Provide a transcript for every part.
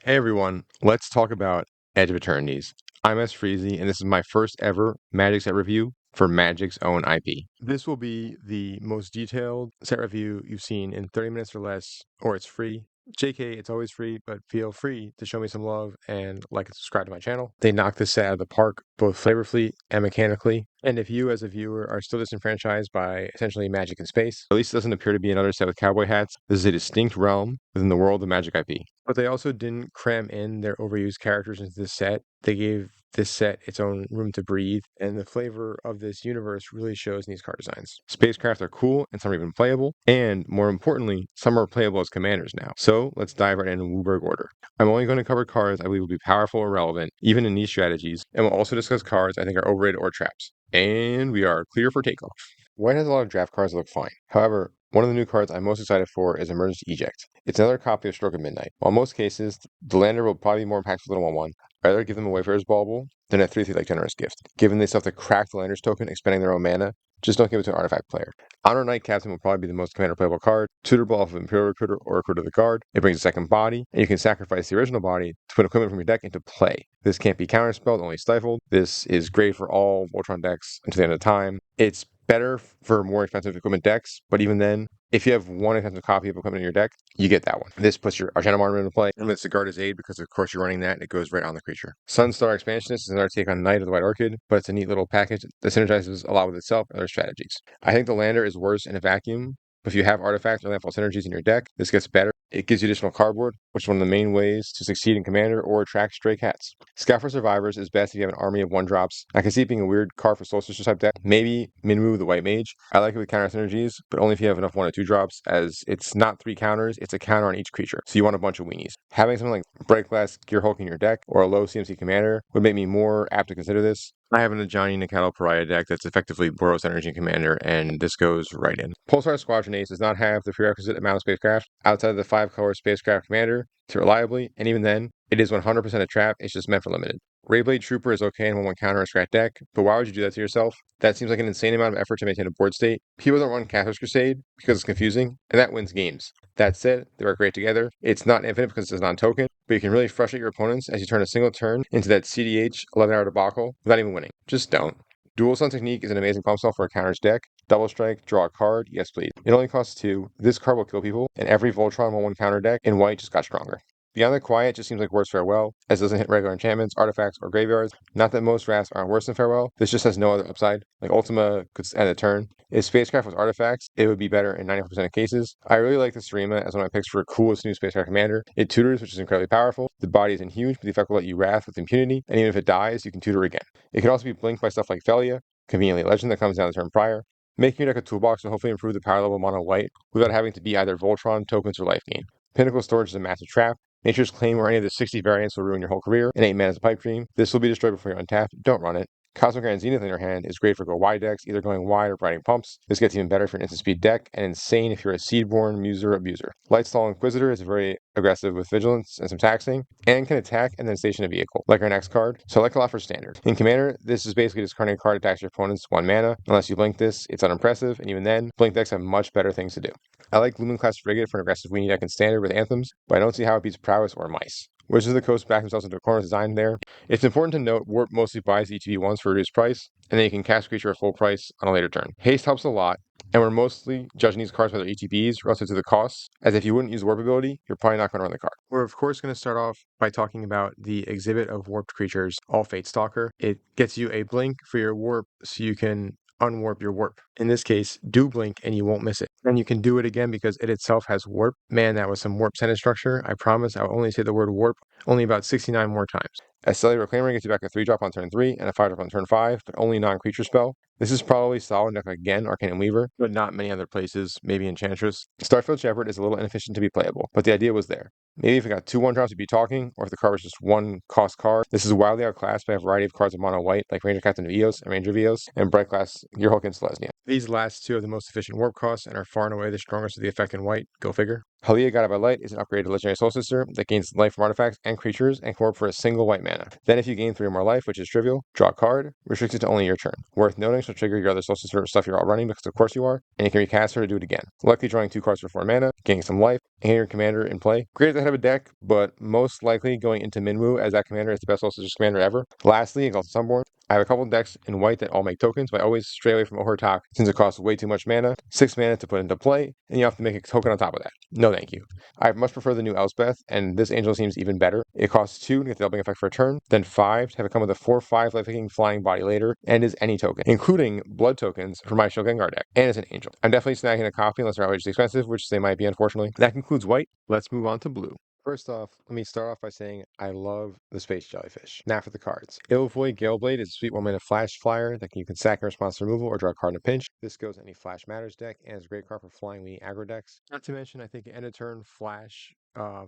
Hey everyone, let's talk about Edge of Eternities. I'm S. Freezy, and this is my first ever Magic set review for Magic's own IP. This will be the most detailed set review you've seen in 30 minutes or less, or it's free. JK, it's always free, but feel free to show me some love and like and subscribe to my channel. They knocked this set out of the park, both flavorfully and mechanically. And if you, as a viewer, are still disenfranchised by essentially Magic in space, at least it doesn't appear to be another set with cowboy hats. This is a distinct realm within the world of Magic IP. But they also didn't cram in their overused characters into this set. They gave this set its own room to breathe, and the flavor of this universe really shows in these card designs. Spacecraft are cool, and some are even playable, and more importantly, some are playable as commanders now. So let's dive right in Wooburg order. I'm only going to cover cards I believe will be powerful or relevant, even in niche strategies, and we'll also discuss cards I think are overrated or traps. And we are clear for takeoff. White has a lot of draft cards that look fine. However, one of the new cards I'm most excited for is Emergency Eject. It's another copy of Stroke of Midnight. While in most cases, the lander will probably be more impactful than a 1/1, I'd rather give them a Wayfarer's Bauble than a 3/3 like Generous Gift. Given they still have to crack the lander's token, expending their own mana, just don't give it to an artifact player. Honor Knight Captain will probably be the most commander playable card, tutorable off of Imperial Recruiter or Recruiter of the Guard. It brings a second body, and you can sacrifice the original body to put equipment from your deck into play. This can't be counterspelled, only stifled. This is great for all Voltron decks until the end of time. It's better for more expensive equipment decks, but even then, if you have one expensive copy of equipment in your deck, you get that one. This puts your Arcanum Armor into play, and lets the Guard as aid because of course you're running that, and it goes right on the creature. Sunstar Expansionist is another take on Knight of the White Orchid, but it's a neat little package that synergizes a lot with itself and other strategies. I think the lander is worse in a vacuum, but if you have artifacts or landfall synergies in your deck, this gets better. It gives you additional cardboard, which is one of the main ways to succeed in Commander or attract stray cats. Scout for Survivors is best if you have an army of 1-drops. I can see it being a weird card for Solstice type deck. Maybe Minwu the White Mage. I like it with counter synergies, but only if you have enough 1 or 2-drops, as it's not 3 counters, it's a counter on each creature. So you want a bunch of weenies. Having something like Bright Glass Gear Hulk in your deck, or a low CMC Commander, would make me more apt to consider this. I have an Ajani Nikado Pariah deck that's effectively Boros Energy Commander, and this goes right in. Pulsar Squadron Ace does not have the prerequisite amount of spacecraft outside of the 5-color spacecraft commander to reliably, and even then, it is 100% a trap, it's just meant for limited. Rayblade Trooper is okay in 1/1 counter or scratch deck, but why would you do that to yourself? That seems like an insane amount of effort to maintain a board state. People don't run Cathar's Crusade because it's confusing, and that wins games. That said, they work great together. It's not infinite because it's non-token, but you can really frustrate your opponents as you turn a single turn into that CDH 11-hour debacle without even winning. Just don't. Dual Sun Technique is an amazing pump spell for a counter's deck. Double Strike, draw a card, yes please. It only costs 2. This card will kill people, and every Voltron 1/1 counter deck in white just got stronger. Beyond the Quiet just seems like worse farewell, as it doesn't hit regular enchantments, artifacts, or graveyards. Not that most wraths aren't worse than farewell, this just has no other upside. Like Ultima could end a turn. If Spacecraft was artifacts, it would be better in 94% of cases. I really like the Serema as one of my picks for a coolest new Spacecraft commander. It tutors, which is incredibly powerful. The body isn't huge, but the effect will let you wrath with impunity, and even if it dies, you can tutor again. It can also be blinked by stuff like Felia, conveniently a legend that comes down the turn prior. Making your deck a toolbox will hopefully improve the power level of mono white without having to be either Voltron, tokens, or life gain. Pinnacle Storage is a massive trap. Nature's Claim or any of the 60 variants will ruin your whole career, and 8 mana is a pipe dream. This will be destroyed before you untap. Don't run it. Cosmic Grand Zenith in your hand is great for go wide decks, either going wide or riding pumps. This gets even better for an instant speed deck, and insane if you're a Seedborn Muser Abuser. Lightstall Inquisitor is very aggressive with vigilance and some taxing, and can attack and then station a vehicle, like our next card, so I like a lot for standard. In Commander, this is basically discarding a card attacks your opponent's 1 mana. Unless you blink this, it's unimpressive, and even then, blink decks have much better things to do. I like Lumen Class Frigate for an aggressive weenie deck in standard with Anthems, but I don't see how it beats Prowess or Mice. Wizards of the Coast back themselves into a corner design there. It's important to note Warp mostly buys ETB once for a reduced price, and then you can cast creature at full price on a later turn. Haste helps a lot, and we're mostly judging these cards by their ETBs relative to the costs, as if you wouldn't use Warp ability, you're probably not going to run the card. We're of course going to start off by talking about the exhibit of warped creatures, All Fate Stalker. It gets you a blink for your warp so you can unwarp your warp. In this case, do blink and you won't miss it. And you can do it again because it itself has warp. Man, that was some warp sentence structure. I promise I'll only say the word warp only about 69 more times. A Cellular Reclaimer gets you back a 3-drop on turn 3 and a 5-drop on turn 5, but only non-creature spell. This is probably solid deck again, Arcane Weaver, but not many other places, maybe Enchantress. Starfield Shepherd is a little inefficient to be playable, but the idea was there. Maybe if it got 2 1-drops you'd be talking, or if the card was just 1 cost card. This is wildly outclassed by a variety of cards of mono white, like Ranger Captain of Eos and Ranger of Eos, and Bright Glass Gearhulk and Selesnya. These last 2 have the most efficient warp costs and are far and away the strongest of the effect in white, go figure. Halia, Guided by Light, is an upgraded legendary soul sister that gains life from artifacts and creatures and can work for a single white mana. Then if you gain 3 or more life, which is trivial, draw a card, restricted to only your turn. Worth noting, she'll trigger your other soul sister stuff you're all running because of course you are, and you can recast her to do it again. Likely drawing 2 cards for 4 mana, gaining some life, and your commander in play. Great at the head of a deck, but most likely going into Minwu as that commander is the best soul sister commander ever. Lastly, Exalted Sunborn. I have a couple decks in white that all make tokens, but I always stray away from Ohurtak since it costs way too much mana, 6 mana to put into play, and you have to make a token on top of that. No thank you. I much prefer the new Elspeth, and this angel seems even better. It costs 2 to get the doubling effect for a turn, then 5 to have it come with a 4/5 life-taking flying body later, and is any token, including blood tokens for my Shield Gengar deck, and is an angel. I'm definitely snagging a copy unless they're outrageously expensive, which they might be unfortunately. That concludes white. Let's move on to blue. First off, let me start off by saying I love the Space Jellyfish. Now for the cards. Ilvoid Galeblade is a sweet 1-mana flash flyer that you can sack in response to removal or draw a card in a pinch. This goes in any Flash Matters deck and is a great card for flying weenie aggro decks. Not to mention, I think end of turn flash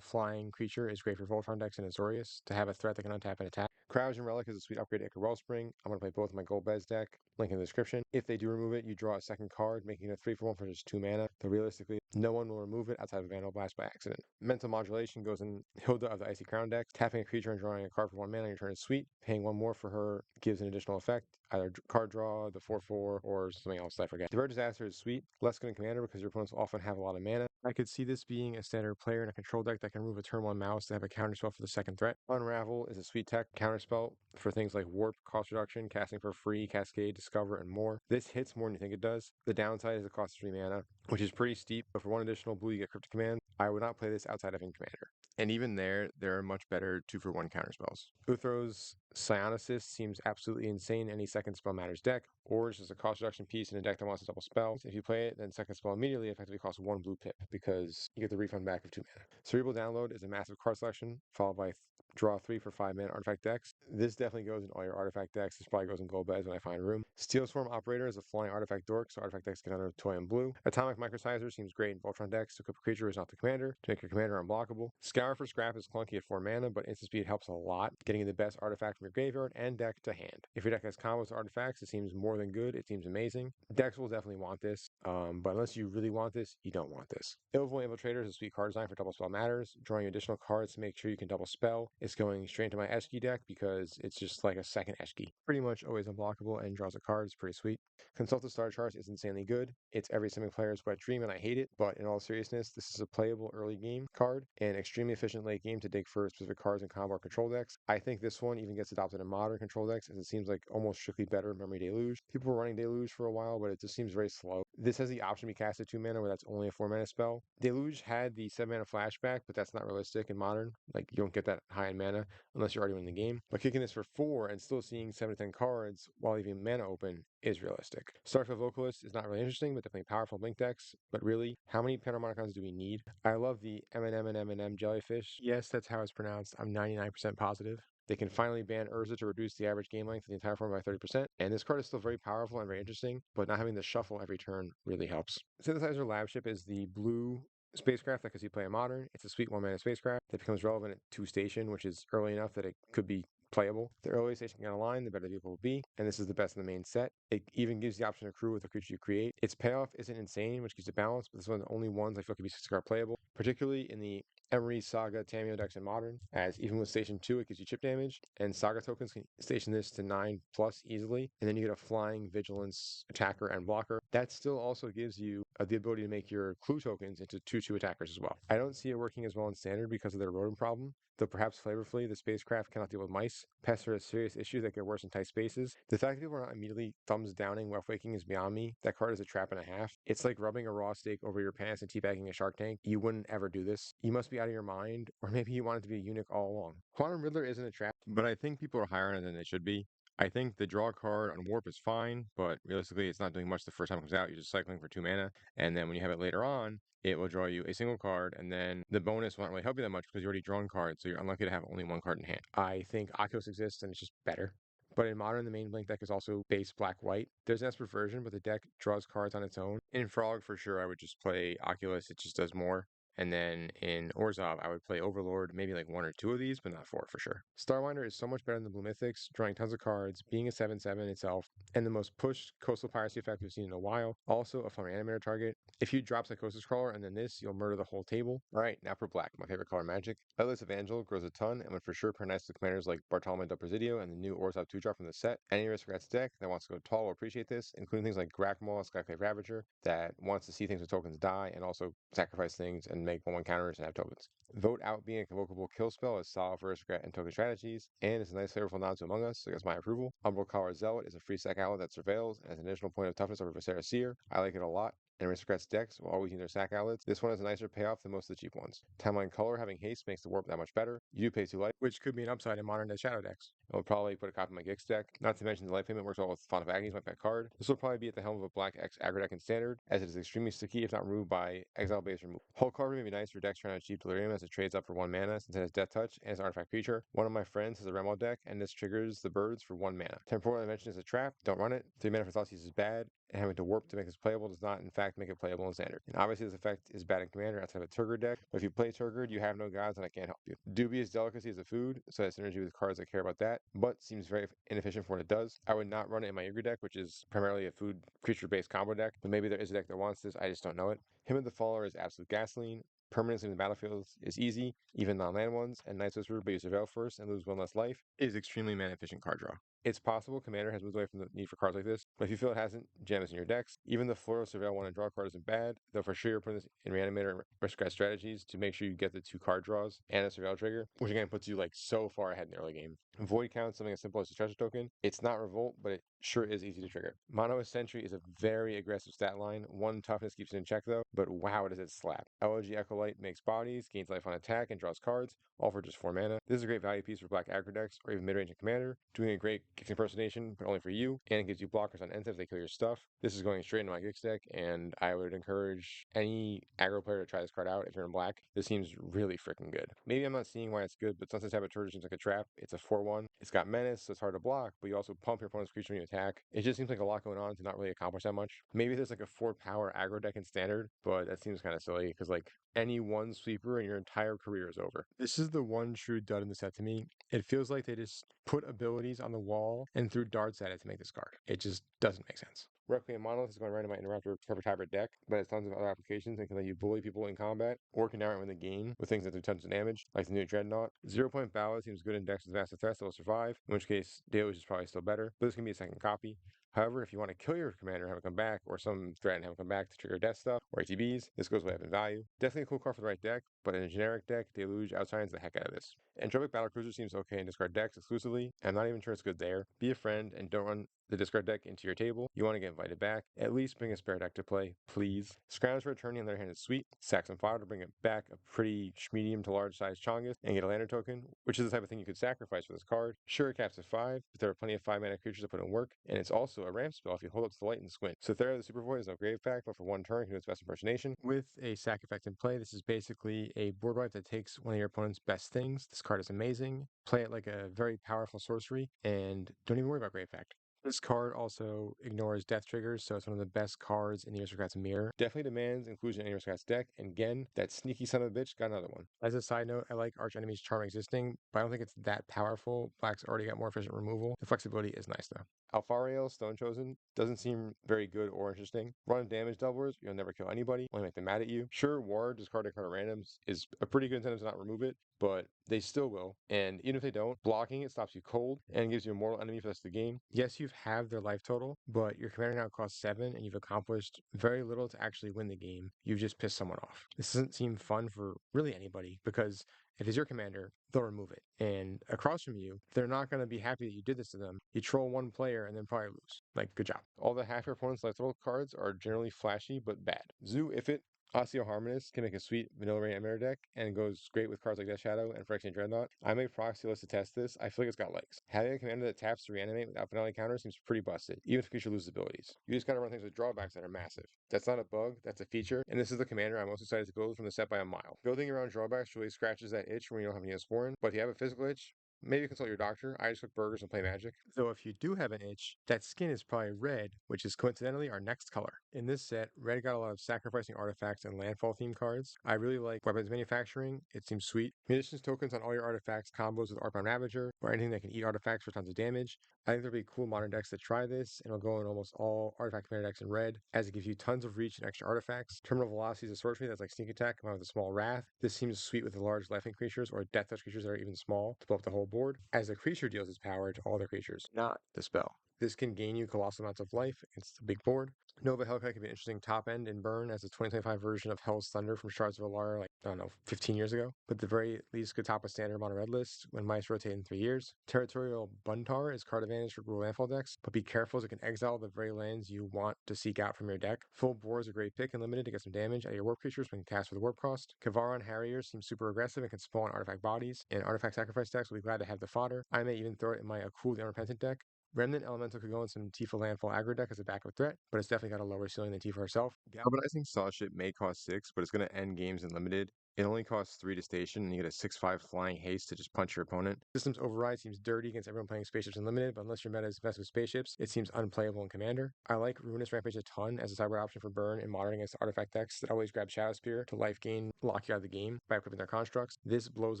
flying creature is great for Voltron decks and Azorius to have a threat that can untap and attack. Cryogen Relic is a sweet upgrade to Ichor Wellspring. I'm going to play both in my Gold Bez deck. Link in the description. If they do remove it, you draw a second card, making it a 3 for 1 for just 2 mana. But realistically, no one will remove it outside of Vandal Blast by accident. Mental Modulation goes in Hilda of the Icy Crown deck. Tapping a creature and drawing a card for 1 mana on your turn is sweet. Paying 1 more for her gives an additional effect, either card draw, the 4/4, or something else I forget. Divert Disaster is sweet. Less good in Commander because your opponents often have a lot of mana. I could see this being a standard player in a control deck that can remove a turn 1 mouse to have a counterspell for the second threat. Unravel is a sweet tech counterspell for things like Warp, Cost Reduction, Casting for Free, Cascade, Discover, and more. This hits more than you think it does. The downside is it costs 3 mana, which is pretty steep, but for 1 additional blue you get Cryptic Command. I would not play this outside of in Commander. And even there are much better 2-for-1 counterspells. Uthro's Psionicist seems absolutely insane in any second spell matters deck, or it's just a cost reduction piece in a deck that wants to double spells. If you play it, then second spell immediately effectively costs 1 blue pip because you get the refund back of 2 mana. Cerebral Download is a massive card selection, followed by draw 3 for 5 mana artifact decks. This definitely goes in all your artifact decks. This probably goes in Gold Bez when I find room. Steel Swarm Operator is a flying artifact dork, so artifact decks get under toy and blue. Atomic Microsizer seems great in Voltron decks to equip a creature who is not the commander, to make your commander unblockable. Scour for Scrap is clunky at 4 mana, but instant speed helps a lot, getting the best artifact from your graveyard and deck to hand. If your deck has combos to artifacts, it seems more than good. It seems amazing. Decks will definitely want this, but unless you really want this, you don't want this. Ilvoid Infiltrator is a sweet card design for double spell matters. Drawing additional cards to make sure you can double spell. It's going straight into my Eshki deck because it's just like a second Eshki. Pretty much always unblockable and draws a card. It's pretty sweet. Consult the Star Charts is insanely good. It's every simic player's wet dream and I hate it, but in all seriousness, this is a playable early game card and extremely efficient late game to dig for specific cards in combo or control decks. I think this one even gets adopted in modern control decks as it seems like almost strictly better in Memory Deluge. People were running Deluge for a while, but it just seems very slow. This has the option to be cast at 2 mana where that's only a 4 mana spell. Deluge had the 7 mana flashback, but that's not realistic in modern. Like you don't get that high in mana unless you're already winning the game. But kicking this for 4 and still seeing 7 to 10 cards while leaving mana open is realistic. Starfield Vocalist is not really interesting, but definitely powerful blink decks. But really, how many Pentamonicons do we need? I love the M&M Jellyfish. Yes, that's how it's pronounced. I'm 99% positive. They can finally ban Urza to reduce the average game length of the entire form by 30%. And this card is still very powerful and very interesting, but not having to shuffle every turn really helps. Synthesizer Lab Ship is the blue spacecraft that can see play in modern. It's a sweet 1 mana spacecraft that becomes relevant at 2 station, which is early enough that it could be playable. The earlier station can align, the better the vehicle will be, and this is the best in the main set. It even gives the option to crew with the creature you create. Its payoff isn't insane, which keeps it balanced, but this is one of the only ones I feel could be 6-card playable, particularly in the Emery, Saga, Tameo decks in Modern, as even with Station 2, it gives you chip damage, and Saga tokens can station this to 9+ easily, and then you get a flying, vigilance, attacker, and blocker. That still also gives you the ability to make your clue tokens into 2/2 attackers as well. I don't see it working as well in Standard because of their rodent problem, though perhaps flavorfully, the spacecraft cannot deal with mice. Pests are a serious issue that get worse in tight spaces. The fact that people are not immediately thumbs downing Wealth Waking is beyond me. That card is a trap and a half. It's like rubbing a raw steak over your pants and teabagging a shark tank. You wouldn't ever do this. You must be out of your mind, or maybe you wanted to be a eunuch all along. Quantum Riddler isn't a trap, but I think people are higher on it than they should be. I think the draw card on Warp is fine, but realistically, it's not doing much the first time it comes out. You're just cycling for 2 mana, and then when you have it later on, it will draw you a single card, and then the bonus won't really help you that much because you're already drawn cards, so you're unlucky to have only 1 card in hand. I think Oculus exists, and it's just better. But in Modern, the main Blink deck is also base black-white. There's an Esper version, but the deck draws cards on its own. In Frog, for sure, I would just play Oculus. It just does more. And then in Orzhov, I would play Overlord, maybe like 1 or 2 of these, but not 4 for sure. Starwinder is so much better than the Blue Mythics, drawing tons of cards, being a 7/7 itself, and the most pushed coastal piracy effect we've seen in a while. Also a fun animator target. If you drop Psychosis Crawler and then this, you'll murder the whole table. Alright, now for black, my favorite color Magic. Atlas Evangel grows a ton and would for sure pair nice to commanders like Bartolome del Presidio and the new Orzhov 2-drop from the set. Any Aristocrats deck that wants to go tall will appreciate this, including things like Grakmaw, Skyclave Ravager, that wants to see things with tokens die and also sacrifice things and make 1/1 counters and have tokens. Vote Out being a convocable kill spell is solid for Aristocrat and token strategies, and it's a nice flavorful nod to Among Us, so it gets my approval. Umbral Collar Zealot is a free sack outlet that surveils and has an additional point of toughness over Viscera Seer. I like it a lot. And Aristocrats decks will always need their sack outlets. This one has a nicer payoff than most of the cheap ones. Timeline Color having haste makes the warp that much better. You do pay 2 life, which could be an upside in modern day shadow decks. I'll probably put a copy in my Gix deck. Not to mention the life payment works well with Font of Agony's my pet card. This will probably be at the helm of a black X aggro deck in standard, as it is extremely sticky if not removed by exile base removal. Hulk Carver may be nice for decks trying to achieve Delirium as it trades up for 1 mana since it has Death Touch and it's an artifact creature. One of my friends has a Remo deck and this triggers the birds for 1 mana. Temporal Dimension is a trap, don't run it. 3 mana for Thoughtseize is bad, and having to warp to make this playable does not in fact make it playable in standard. And obviously this effect is bad in Commander outside of a Turgid deck, but if you play Turgid, you have no gods and I can't help you. Dubious Delicacy is a food, so it has synergy with cards that care about that, but seems very inefficient for what it does. I would not run it in my Ygritte deck, which is primarily a food creature-based combo deck, but maybe there is a deck that wants this, I just don't know it. Hymn of the Faller is absolute gasoline. Permanence in the battlefield is easy, even non-land ones, and Night Whisperer, but you surveil first and lose 1 less life, is extremely mana-efficient card draw. It's possible Commander has moved away from the need for cards like this, but if you feel it hasn't, jam this in your decks. Even the Floral Surveil 1 and draw card isn't bad, though for sure you're putting this in Reanimator and Aristocrat strategies to make sure you get the 2 card draws and a Surveil trigger, which again puts you like so far ahead in the early game. Void Count, something as simple as a treasure token. It's not Revolt, but it sure is easy to trigger. Mono Sentry is a very aggressive stat line. 1 toughness keeps it in check though, but wow does it slap. LOG Ecolite makes bodies, gains life on attack, and draws cards, all for just 4 mana. This is a great value piece for black aggro decks or even mid-range and Commander, doing a great Gix impersonation, but only for you, and it gives you blockers on ends if they kill your stuff. This is going straight into my Gix deck, and I would encourage any aggro player to try this card out if you're in black. This seems really freaking good. Maybe I'm not seeing why it's good, but Sunset Saboteur seems like a trap. It's a 4/1. It's got menace, so it's hard to block, but you also pump your opponent's creature when you attack. It just seems like a lot going on to not really accomplish that much. Maybe there's like a 4 power aggro deck in standard, but that seems kind of silly because like any 1 sweeper and your entire career is over. This is the one true dud in the set to me. It feels like they just put abilities on the wall and threw darts at it to make this card. It just doesn't make sense. Requiem Monolith is going right in my Interrupter Perfect Hybrid deck, but it has tons of other applications and can let you bully people in combat or can outright win the game with things that do tons of damage, like the new Dreadnought. 0-point Ballad seems good in decks with Massive Threats that will survive, in which case Deluge is probably still better, but this can be a second copy. However, if you want to kill your commander and have him come back, or some threat and have him come back to trigger death stuff, or ATBs, this goes way up in value. Definitely a cool card for the right deck, but in a generic deck, Deluge outshines the heck out of this. Entropic Battlecruiser seems okay in discard decks exclusively. I'm not even sure it's good there. Be a friend and don't run the discard deck into your table. You want to get invited back. At least bring a spare deck to play, please. Scrounge for Attorney on the other hand is sweet. Sack some fodder to bring it back a pretty medium to large size Chongus and get a Lantern token, which is the type of thing you could sacrifice for this card. Sure, it caps at 5, but there are plenty of 5 mana creatures to put in work, and it's also a ramp spell if you hold up to the light and squint. So Thera the Super Void is no grave pack, but for 1 turn, it can do its best impersonation. With a sack effect in play, this is basically a board wipe that takes one of your opponent's best things. This card is amazing. Play it like a very powerful sorcery, and don't even worry about grave pact. This card also ignores death triggers, so it's one of the best cards in the Aristocrat's Mirror. Definitely demands inclusion in Aristocrat's deck, and again, that sneaky son of a bitch got another one. As a side note, I like Arch Enemy's Charm Existing, but I don't think it's that powerful. Black's already got more efficient removal. The flexibility is nice though. Alfariel, Stone Chosen, doesn't seem very good or interesting. Run of damage doublers, you'll never kill anybody, only make them mad at you. Sure, War, discard a card at randoms is a pretty good incentive to not remove it, but they still will. And even if they don't, blocking it stops you cold and gives you a mortal enemy for the rest of the game. Yes, you've halved their life total, but your commander now costs 7 and you've accomplished very little to actually win the game. You've just pissed someone off. This doesn't seem fun for really anybody because if it's your commander, they'll remove it. And across from you, they're not going to be happy that you did this to them. You troll 1 player and then probably lose. Like, good job. All the half your opponent's selectable cards are generally flashy but bad. Zoo, if it Osteo Harmonist can make a sweet vanilla rain emitter deck and goes great with cards like Death Shadow and Phyrexian Dreadnought. I made Proxy List to test this. I feel like it's got legs. Having a commander that taps to reanimate without finale counter seems pretty busted, even if the creature loses abilities. You just gotta run things with drawbacks that are massive. That's not a bug, that's a feature, and this is the commander I'm most excited to build from the set by a mile. Building around drawbacks really scratches that itch when you don't have any Neosporin, but if you have a physical itch, maybe consult your doctor. I just cook burgers and play Magic. Though if you do have an itch, that skin is probably red, which is coincidentally our next color. In this set, red got a lot of sacrificing artifacts and landfall themed cards. I really like weapons manufacturing. It seems sweet. Munitions tokens on all your artifacts, combos with Arcbound Ravager, or anything that can eat artifacts for tons of damage. I think there'll be cool modern decks that try this, and it'll go in almost all artifact commander decks in red, as it gives you tons of reach and extra artifacts. Terminal Velocity is a sorcery that's like Sneak Attack combined with a small Wrath. This seems sweet with the large lifelink creatures or death touch creatures that are even small to blow up the whole board, as the creature deals its power to all the creatures, not the spell. This can gain you colossal amounts of life against the big board. Nova Hellkite can be an interesting top end in burn as a 2025 version of Hell's Thunder from Shards of Alara, like, I don't know, 15 years ago. But at the very least, could top a standard mono red list when mice rotate in 3 years. Territorial Buntar is card advantage for Gruul Landfall decks, but be careful as it can exile the very lands you want to seek out from your deck. Full Bore is a great pick and limited to get some damage out of your warp creatures when cast for the warp cost. Kavaron Harriers seems super aggressive and can spawn artifact bodies, and artifact sacrifice decks will be glad to have the fodder. I may even throw it in my Akul the Unrepentant deck. Remnant Elemental could go in some Tifa Landfall aggro deck as a backup threat, but it's definitely got a lower ceiling than Tifa herself. Galvanizing Sawship may cost 6, but it's going to end games in limited. It only costs 3 to station, and you get a 6/5 flying haste to just punch your opponent. Systems Override seems dirty against everyone playing Spaceships Unlimited, but unless your meta is infested with spaceships, it seems unplayable in Commander. I like Ruinous Rampage a ton as a sideboard option for burn and modern against artifact decks that always grab Shadow Spear to life gain, lock you out of the game by equipping their constructs. This blows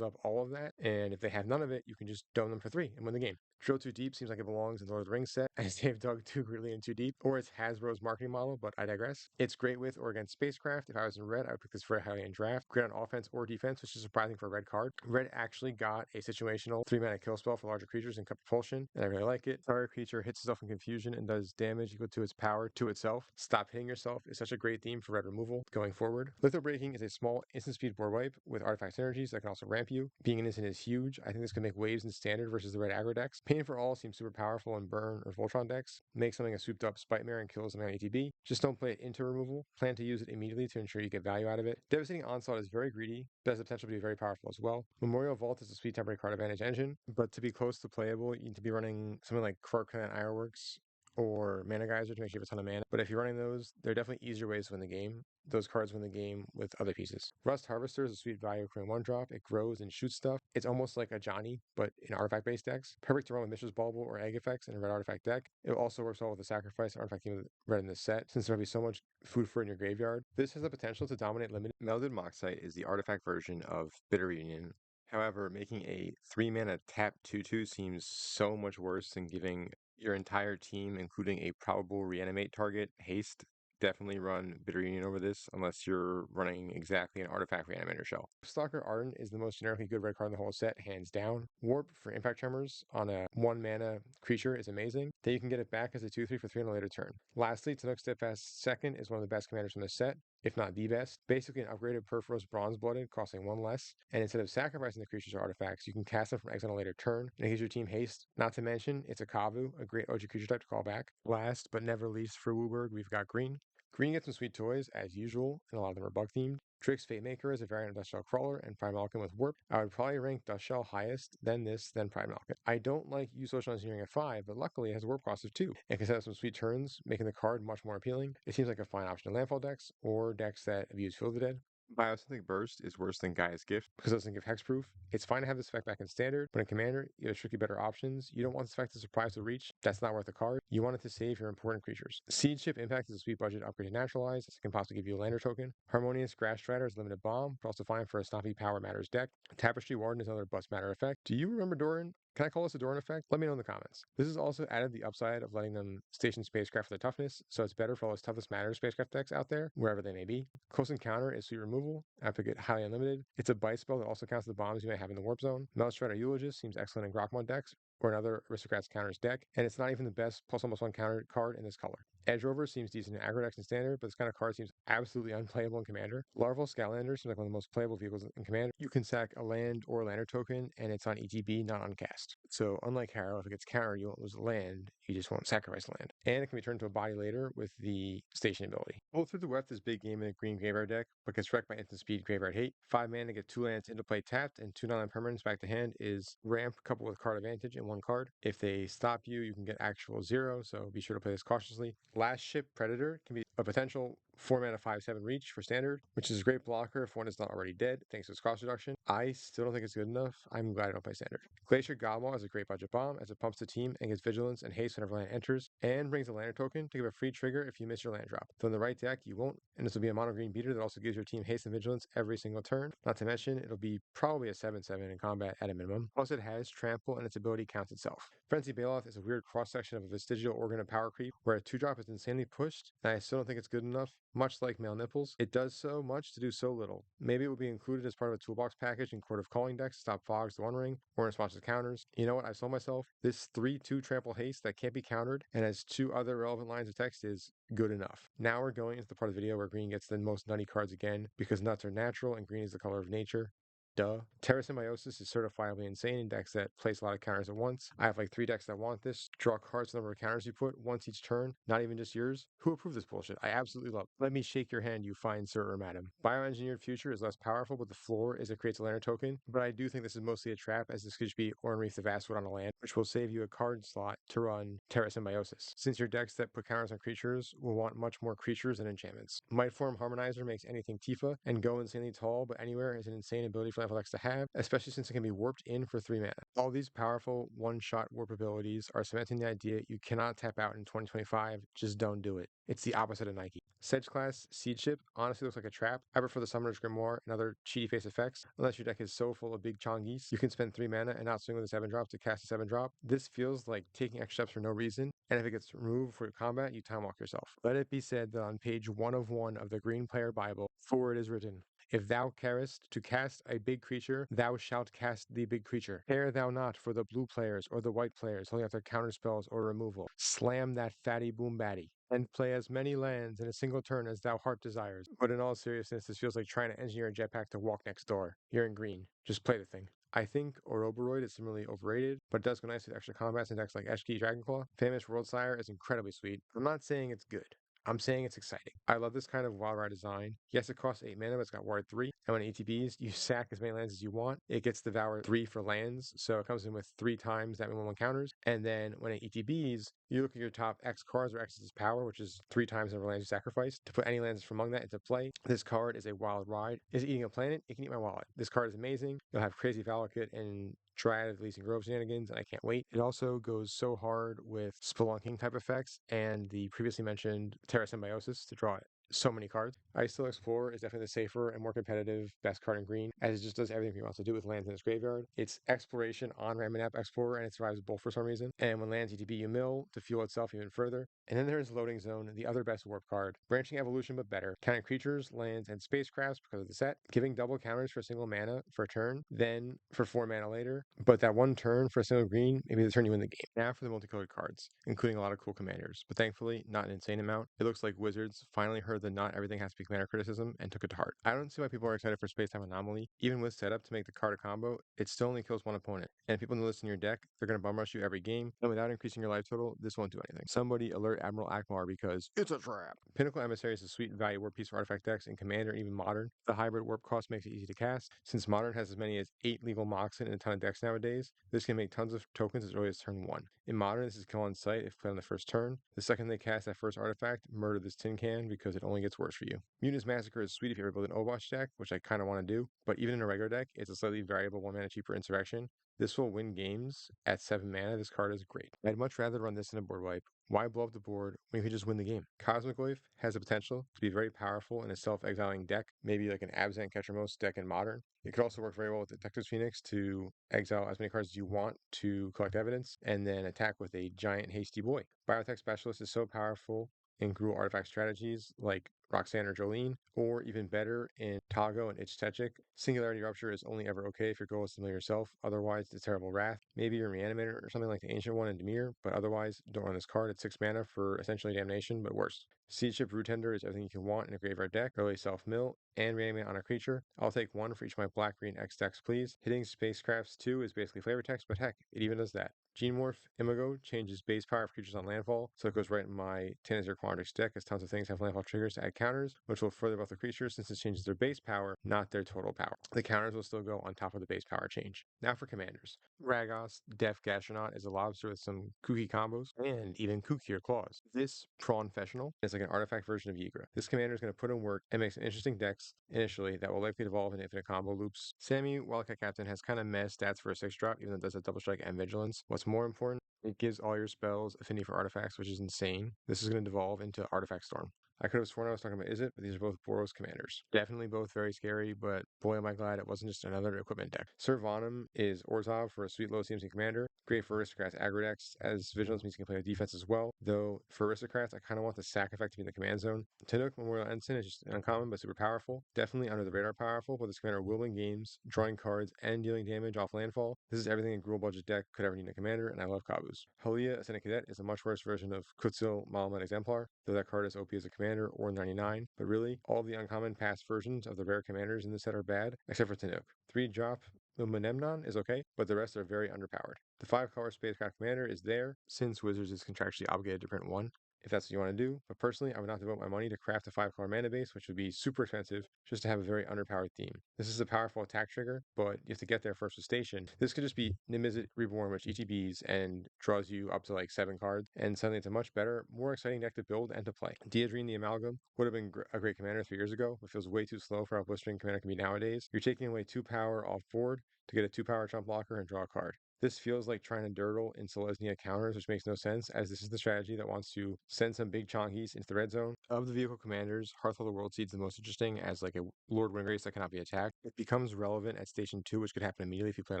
up all of that, and if they have none of it, you can just dome them for 3 and win the game. Drill Too Deep seems like it belongs in the Lord of the Rings set, as they've dug too greatly and too deep, or it's Hasbro's marketing model, but I digress. It's great with or against Spacecraft. If I was in red, I would pick this very highly in draft. Great on offense or defense, which is surprising for a red card. Red actually got a situational 3-mana kill spell for larger creatures and cut propulsion, and I really like it. Target creature hits itself in confusion and does damage equal to its power to itself. Stop hitting yourself is such a great theme for red removal going forward. Litho Breaking is a small instant speed board wipe with artifact synergies that can also ramp you. Being an instant is huge. I think this can make waves in standard versus the red aggro decks. Pain for All seems super powerful in burn or Voltron decks. Make something a souped up Spite Mare and kills something on ATB. Just don't play it into removal. Plan to use it immediately to ensure you get value out of it. Devastating Onslaught is very greedy, but has the potential to be very powerful as well. Memorial Vault is a sweet temporary card advantage engine, but to be close to playable, you need to be running something like Krark-Clan Ironworks or Mana Geyser to make sure you have a ton of mana. But if you're running those, there are definitely easier ways to win the game. Those cards win the game with other pieces. Rust Harvester is a sweet value accruing 1-drop. It grows and shoots stuff. It's almost like a Johnny, but in artifact-based decks. Perfect to run with Mishra's Bauble or Egg effects in a red artifact deck. It also works well with the sacrifice artifact team with red in this set, since there'll be so much food for it in your graveyard. This has the potential to dominate limited. Melded Moxite is the artifact version of Bitter Union. However, making a 3-mana tap 2/2 seems so much worse than giving your entire team, including a probable reanimate target, haste. Definitely run Bitter Union over this unless you're running exactly an artifact reanimator shell. Stalker Ardent is the most generically good red card in the whole set, hands down. Warp for impact tremors on a 1-mana creature is amazing. Then you can get it back as a 2/3 for 3 on a later turn. Lastly, Tanook Steadfast Second is one of the best commanders from the set, if not the best. Basically an upgraded Perforos Bronze Blooded, costing 1 less. And instead of sacrificing the creatures or artifacts, you can cast them from exile on a later turn, and it gives your team haste. Not to mention, it's a Kavu, a great OG creature type to call back. Last but never least for Wooburg, we've got green. Green gets some sweet toys, as usual, and a lot of them are bug-themed. Trix Fatemaker is a variant of Dustshell Crawler and Prime Malkin with Warp. I would probably rank Dustshell highest, then this, then Prime Malkin. I don't like Use Social Engineering at 5, but luckily it has a Warp cost of 2, and can set up some sweet turns, making the card much more appealing. It seems like a fine option in landfall decks, or decks that abuse Field of the Dead. Biosynthetic Burst is worse than Gaia's Gift because it doesn't give hexproof. It's fine to have this effect back in standard, but in Commander, you have strictly better options. You don't want this effect to surprise the reach. That's not worth the card. You want it to save your important creatures. Siege Ship Impact is a sweet budget upgrade to Naturalize, as it can possibly give you a lander token. Harmonious Grass Strider is limited bomb, but also fine for a Stompy Power Matters deck. Tapestry Warden is another bust matter effect. Do you remember Doran? Can I call this a Doran effect? Let me know in the comments. This has also added the upside of letting them station spacecraft for their toughness, so it's better for all those toughest matter spacecraft decks out there, wherever they may be. Close Encounter is sweet removal. I pick it highly unlimited. It's a bite spell that also counts the bombs you may have in the warp zone. Melstrider Eulogist seems excellent in Grokmon decks, or another Aristocrats counters deck, and it's not even the best +1/+1 counter card in this color. Edge Rover seems decent in aggro decks and standard, but this kind of card seems absolutely unplayable in Commander. Larval Skylander seems like one of the most playable vehicles in Commander. You can sack a land or a lander token, and it's on ETB, not on cast. So unlike Harrow, if it gets countered, you won't lose a land, you just won't sacrifice land. And it can be turned into a body later with the station ability. Bolt Through the Weft is big game in a green graveyard deck, but gets wrecked by instant speed graveyard hate. 5 mana to get 2 lands into play tapped, and 2 non-permanents back to hand is ramp coupled with card advantage in 1 card. If they stop you, you can get actual 0, so be sure to play this cautiously. Last Ship Predator can be a potential 4 mana 5/7 reach for standard, which is a great blocker if one is not already dead, thanks to its cost reduction. I still don't think it's good enough. I'm glad I don't play standard. Glacier Godmaw is a great budget bomb as it pumps the team and gets vigilance and haste whenever land enters, and brings a Lantern token to give a free trigger if you miss your land drop. Though in the right deck, you won't, and this will be a mono green beater that also gives your team haste and vigilance every single turn. Not to mention, it'll be probably a 7/7 in combat at a minimum. Plus, it has trample and its ability counts itself. Frenzy Bailoff is a weird cross section of a vestigial organ of power creep where a 2-drop is insanely pushed, and I still don't think it's good enough. Much like Male Nipples, it does so much to do so little. Maybe it will be included as part of a toolbox package in Court of Calling decks to stop Fogs the One Ring, or in response to counters. You know what? I sold myself. This 3/2 trample haste that can't be countered and has 2 other relevant lines of text is good enough. Now we're going into the part of the video where green gets the most nutty cards again, because nuts are natural and green is the color of nature. Duh. Terra Symbiosis is certifiably insane in decks that place a lot of counters at once. I have like 3 decks that want this. Draw cards the number of counters you put once each turn, not even just yours. Who approved this bullshit? I absolutely love it. Let me shake your hand, you fine sir or madam. Bioengineered Future is less powerful, but the floor is it creates a Lantern token. But I do think this is mostly a trap, as this could just be Ornreath the Vastwood on a land, which will save you a card slot to run Terra Symbiosis, since your decks that put counters on creatures will want much more creatures than enchantments. Mightform Harmonizer makes anything Tifa, and Go Insanely Tall but Anywhere is an insane ability for level decks to have, especially since it can be warped in for 3 mana. All these powerful one-shot warp abilities are cementing the idea you cannot tap out in 2025, just don't do it. It's the opposite of Nike. Sedge class Seed Ship honestly looks like a trap. I prefer the Summoner's Grimoire and other cheaty face effects, unless your deck is so full of big Chongies. You can spend 3 mana and not swing with a 7-drop to cast a 7-drop. This feels like taking extra steps for no reason, and if it gets removed for your combat, you time walk yourself. Let it be said that on page 1 of 1 of the Green Player Bible, for it is written, if thou carest to cast a big creature, thou shalt cast the big creature. Care thou not for the blue players or the white players holding out their counter spells or removal. Slam that fatty boom batty, and play as many lands in a single turn as thou heart desires. But in all seriousness, this feels like trying to engineer a jetpack to walk next door. You're in green. Just play the thing. I think Ouroboros is similarly overrated, but it does go nicely with extra combats in decks like Eshki Dragonclaw. Famous Worldsire is incredibly sweet. I'm not saying it's good. I'm saying it's exciting. I love this kind of wild ride design. Yes, it costs 8 mana, but it's got Ward 3. And when it ETBs, you sack as many lands as you want. It gets Devour 3 for lands, so it comes in with 3 times that 1/1 counters. And then when it ETBs, you look at your top X cards or X's power, which is 3 times the number of lands you sacrifice, to put any lands from among that into play. This card is a wild ride. Is it eating a planet? It can eat my wallet. This card is amazing. You'll have crazy Valakut and Dryad of Leasing Grove shenanigans, and I can't wait. It also goes so hard with Spelunking type effects and the previously mentioned Terra Symbiosis to draw so many cards. Ice Explorer is definitely the safer and more competitive best card in green, as it just does everything he wants to do with lands in his graveyard. It's exploration on Ramanap Explorer, and it survives both for some reason. And when lands ETB, you mill to fuel itself even further. And then there's Loading Zone, the other best warp card. Branching Evolution, but better. Counting creatures, lands, and spacecrafts because of the set. Giving double counters for a single mana for a turn, then for 4 mana later. But that one turn for a single green, maybe the turn you win the game. Now for the multicolored cards, including a lot of cool commanders. But thankfully, not an insane amount. It looks like Wizards finally heard that not everything has to be commander criticism and took it to heart. I don't see why people are excited for Space Time Anomaly. Even with setup to make the card a combo, it still only kills one opponent. And if people know this in your deck, they're going to bum rush you every game. And without increasing your life total, this won't do anything. Somebody alert Admiral Akmar because it's a trap. Pinnacle Emissary is a sweet value warp piece for artifact decks in Commander and even Modern. The hybrid warp cost makes it easy to cast. Since Modern has as many as 8 legal Moxen and a ton of decks nowadays, this can make tons of tokens as early as turn 1. In Modern, this is kill on sight if played on the first turn. The second they cast that first artifact, murder this tin can because it only gets worse for you. Mutants Massacre is sweet if you ever build an Obosh deck, which I kind of want to do, but even in a regular deck, it's a slightly variable 1 mana cheaper Insurrection. This will win games at 7 mana. This card is great. I'd much rather run this in a board wipe. Why blow up the board when you could just win the game? Cosmic Wave has the potential to be very powerful in a self-exiling deck, maybe like an Abzan Ketchermos deck in Modern. It could also work very well with Detective's Phoenix to exile as many cards as you want to collect evidence, and then attack with a giant hasty boy. Biotech Specialist is so powerful in Gruul artifact strategies like Roxanne or Jolene, or even better in Tago and Ichtechik. Singularity Rupture is only ever okay if your goal is to mill yourself, otherwise it's Terrible Wrath. Maybe you're Reanimator or something like the Ancient One in Dimir, but otherwise don't run this card. It's 6 mana for essentially Damnation, but worse. Seed Ship Root Tender is everything you can want in a graveyard deck. Early self-mill and reanimate on a creature. I'll take 1 for each of my black-green X decks, please. Hitting Spacecrafts 2 is basically flavor text, but heck, it even does that. Gene Morph Imago changes base power of creatures on landfall, so it goes right in my Tanazir Quandrix deck, as tons of things have landfall triggers to add counters, which will further buff the creatures since it changes their base power, not their total power. The counters will still go on top of the base power change. Now for commanders. Ragos, Deaf Gastronaut is a lobster with some kooky combos, and even kookier claws. This Prawn Professional is like an artifact version of Yigra. This commander is going to put in work and make some interesting decks initially that will likely evolve into infinite combo loops. Sammy, Wildcat Captain, has kind of meh stats for a 6-drop, even though it does have double strike and vigilance. What's more important, it gives all your spells affinity for artifacts, which is insane. This is going to devolve into Artifact Storm. I could have sworn I was talking about Izzet, but these are both Boros commanders. Definitely both very scary, but boy am I glad it wasn't just another equipment deck. Sir Vonum is Orzhov for a sweet low CMC commander. Great for aristocrats aggro decks, as vigilance means you can play with defense as well. Though for aristocrats, I kind of want the sack effect to be in the command zone. Tinook Memorial Ensign is just uncommon but super powerful. Definitely under the radar powerful, but this commander will win games, drawing cards, and dealing damage off landfall. This is everything a Gruul budget deck could ever need in a commander, and I love Kabus. Halia Ascendant Cadet is a much worse version of Kutzil Malamet Exemplar, though that card is OP as a commander or 99. But really, all the uncommon past versions of the rare commanders in this set are bad, except for Tinook. 3-drop Luminemnon is okay, but the rest are very underpowered. The 5-color Spacecraft Commander is there, since Wizards is contractually obligated to print one, if that's what you want to do. But personally, I would not devote my money to craft a 5-color mana base, which would be super expensive, just to have a very underpowered theme. This is a powerful attack trigger, but you have to get there first with Station. This could just be Nimizet Reborn, which ETBs and draws you up to like 7 cards, and suddenly it's a much better, more exciting deck to build and to play. Diadrine the Amalgam would have been a great commander 3 years ago, but feels way too slow for how blistering commander can be nowadays. You're taking away 2 power off board to get a 2-power chump blocker and draw a card. This feels like trying to dirtle in Selesnya counters, which makes no sense, as this is the strategy that wants to send some big chonkies into the red zone. Of the vehicle commanders, Hearthhold World Seed's the most interesting, as like a Lord Windgrace that cannot be attacked. It becomes relevant at Station 2, which could happen immediately. If you play it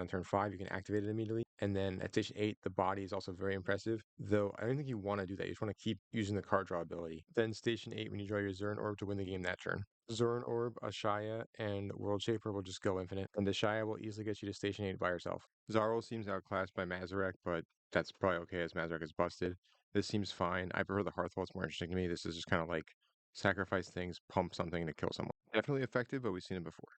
on turn 5, you can activate it immediately. And then at Station 8, the body is also very impressive, though I don't think you want to do that. You just want to keep using the card draw ability. Then Station 8, when you draw your Zern Orb to win the game that turn. Zern Orb, Ashaya, and World Shaper will just go infinite, and Ashaya will easily get you to Station 8 by yourself. Zarl seems outclassed by Mazarek, but that's probably okay as Mazarek is busted. This seems fine. I prefer the Hearthhold, it's more interesting to me. This is just kind of like sacrifice things, pump something to kill someone. Definitely effective, but we've seen it before.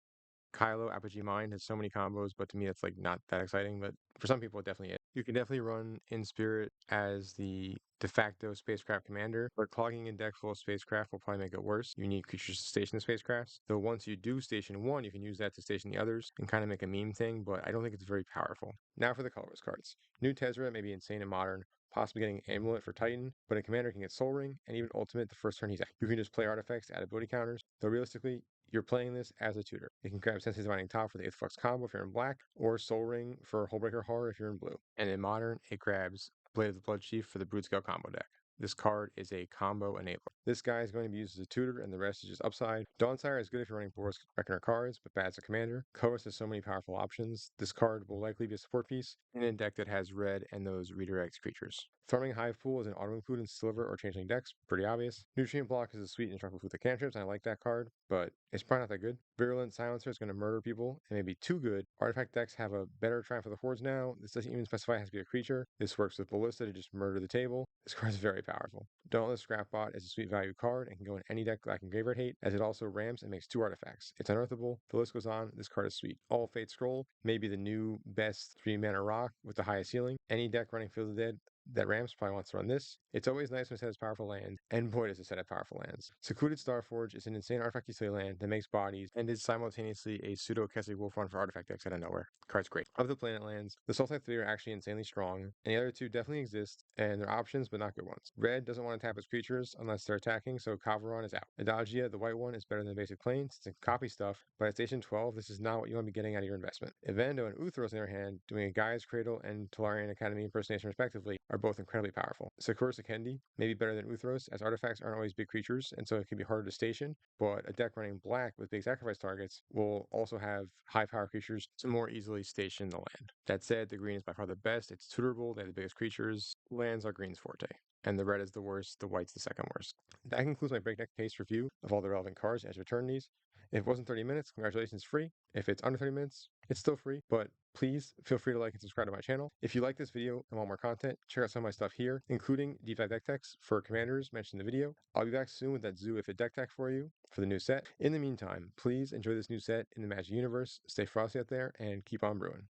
Kylo Apogee Mind has so many combos, but to me it's like not that exciting, but for some people it definitely is. You can definitely run in Spirit as the de facto spacecraft commander, but clogging a deck full of spacecraft will probably make it worse. You need creatures to station the spacecrafts. Though once you do station one, you can use that to station the others and kind of make a meme thing, but I don't think it's very powerful. Now for the colorless cards. New Tezzera may be insane and modern, possibly getting Amulet for Titan, but a commander can get Soul Ring and even Ultimate the first turn he's active. You can just play artifacts to add ability counters, though realistically, you're playing this as a tutor. You can grab Sensei's Divining Top for the 8th Flux combo if you're in black, or Soul Ring for Hullbreaker Horror if you're in blue. And in modern, it grabs Blade of the Blood Chief for the Brood Scale combo deck. This card is a combo enabler. This guy is going to be used as a tutor, and the rest is just upside. Dawnsire is good if you're running Boros Reckoner cards, but bad as a commander. Koas has so many powerful options. This card will likely be a support piece in a deck that has red and those redirect creatures. Farming Hive Pool is an auto include in Sliver or Changeling decks, pretty obvious. Nutrient Block is a sweet indestructible food with cantrips, and I like that card, but it's probably not that good. Virulent Silencer is going to murder people and maybe too good. Artifact decks have a better Triumph of the Hordes now. This doesn't even specify it has to be a creature. This works with Ballista to just murder the table. This card is very powerful. Dauntless Scrapbot is a sweet value card and can go in any deck lacking Graveyard Hate, as it also ramps and makes 2 artifacts. It's unearthable. The list goes on. This card is sweet. All Fate Scroll may be the new best 3-mana rock with the highest ceiling. Any deck running Field of the Dead that ramps probably wants to run this. It's always nice when it has powerful lands, and boy does it set up powerful lands. Secluded Starforge is an insane artifact utility land that makes bodies and is simultaneously a pseudo Kessie Wolf run for artifact decks out of nowhere. Card's great. Of the planet lands, the Sultai 3 are actually insanely strong, and the other 2 definitely exist, and they're options but not good ones. Red doesn't want to tap its creatures unless they're attacking, so Kavaron is out. Adagia, the white one, is better than basic planes, since it can copy stuff, but at Station 12, this is not what you want to be getting out of your investment. Evando and Uthros, on the other hand, doing a Gaia's Cradle and Tolarian Academy impersonation respectively, are both incredibly powerful. Sakura Sekendi may be better than Uthros, as artifacts aren't always big creatures, and so it can be harder to station, but a deck running black with big sacrifice targets will also have high power creatures to more easily station the land. That said, the green is by far the best. It's tutorable, they have the biggest creatures. Lands are green's forte. And the red is the worst, the white's the second worst. That concludes my breakneck pace review of all the relevant cards as Eternities. If it wasn't 30 minutes, congratulations, free. If it's under 30 minutes, it's still free, but please feel free to like and subscribe to my channel. If you like this video and want more content, check out some of my stuff here, including deep dive deck techs for commanders mentioned in the video. I'll be back soon with that Zoo If It deck tech for you for the new set. In the meantime, please enjoy this new set in the Magic universe, stay frosty out there, and keep on brewing.